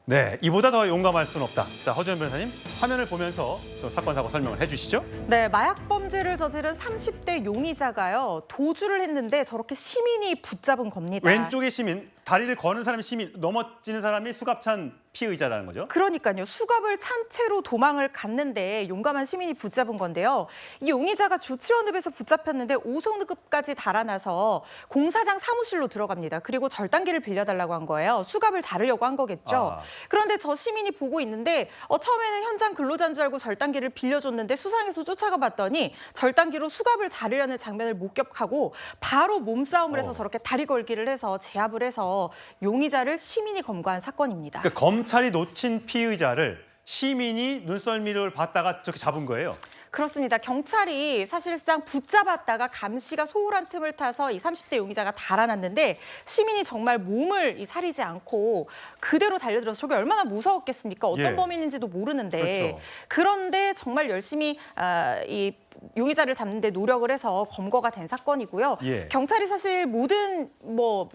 네, 이보다 더 용감할 수는 없다. 자, 허주연 변호사님, 화면을 보면서 좀 사건 사고 설명을 해주시죠. 네, 마약 범죄를 저지른 30대 용의자가요. 도주를 했는데 저렇게 시민이 붙잡은 겁니다. 왼쪽의 시민, 다리를 거는 사람이 시민, 넘어지는 사람이 수갑찬 피의자라는 거죠. 그러니까요. 수갑을 찬 채로 도망을 갔는데 용감한 시민이 붙잡은 건데요. 이 용의자가 조치원읍에서 붙잡혔는데 5성급까지 달아나서 공사장 사무실로 들어갑니다. 그리고 절단기를 빌려달라고 한 거예요. 수갑을 자르려고 한 거겠죠. 그런데 저 시민이 보고 있는데 처음에는 현장 근로자인 줄 알고 절단기를 빌려줬는데 수상해서 쫓아가 봤더니 절단기로 수갑을 자르려는 장면을 목격하고 바로 몸싸움을 해서 저렇게 다리 걸기를 해서 제압을 해서 용의자를 시민이 검거한 사건입니다. 그러니까 검찰이 놓친 피의자를 시민이 눈썰미를 봤다가 저렇게 잡은 거예요. 그렇습니다. 경찰이 사실상 붙잡았다가 감시가 소홀한 틈을 타서 이 30대 용의자가 달아났는데 시민이 정말 몸을 사리지 않고 그대로 달려들어서 저게 얼마나 무서웠겠습니까? 어떤 범인인지도 모르는데. 그렇죠. 그런데 정말 열심히 이 용의자를 잡는 데 노력을 해서 검거가 된 사건이고요. 경찰이 사실 모든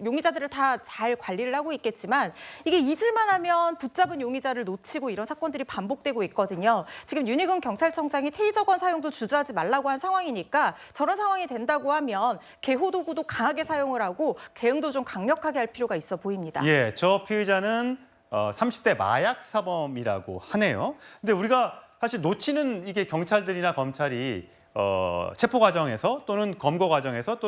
용의자들을 다 잘 관리를 하고 있겠지만 이게 잊을만 하면 붙잡은 용의자를 놓치고 이런 사건들이 반복되고 있거든요. 지금 윤희근 경찰청장이 테이저건 사용도 주저하지 말라고 한 상황이니까 저런 상황이 된다고 하면 개호도구도 강하게 사용을 하고 대응도 좀 강력하게 할 필요가 있어 보입니다. 예, 저 피의자는 30대 마약 사범이라고 하네요. 근데 우리가 사실 놓치는 이게 경찰들이나 검찰이 체포 과정에서 또는 검거 과정에서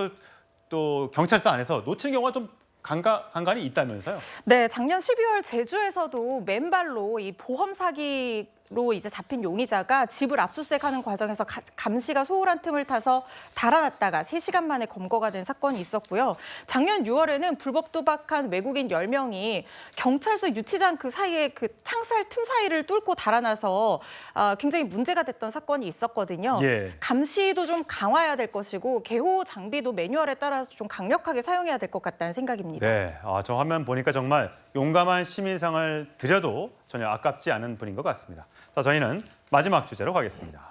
또 경찰서 안에서 놓치는 경우가 좀 간간히 있다면서요? 네, 작년 12월 제주에서도 맨발로 이 보험 사기로 이제 잡힌 용의자가 집을 압수수색하는 과정에서 감시가 소홀한 틈을 타서 달아났다가 3시간 만에 검거가 된 사건이 있었고요. 작년 6월에는 불법 도박한 외국인 10명이 경찰서 유치장 그 사이에 그 창살 틈 사이를 뚫고 달아나서 굉장히 문제가 됐던 사건이 있었거든요. 감시도 좀 강화해야 될 것이고 개호 장비도 매뉴얼에 따라서 좀 강력하게 사용해야 될 것 같다는 생각입니다. 네, 저 화면 보니까 정말 용감한 시민상을 드려도 전혀 아깝지 않은 분인 것 같습니다. 자, 저희는 마지막 주제로 가겠습니다.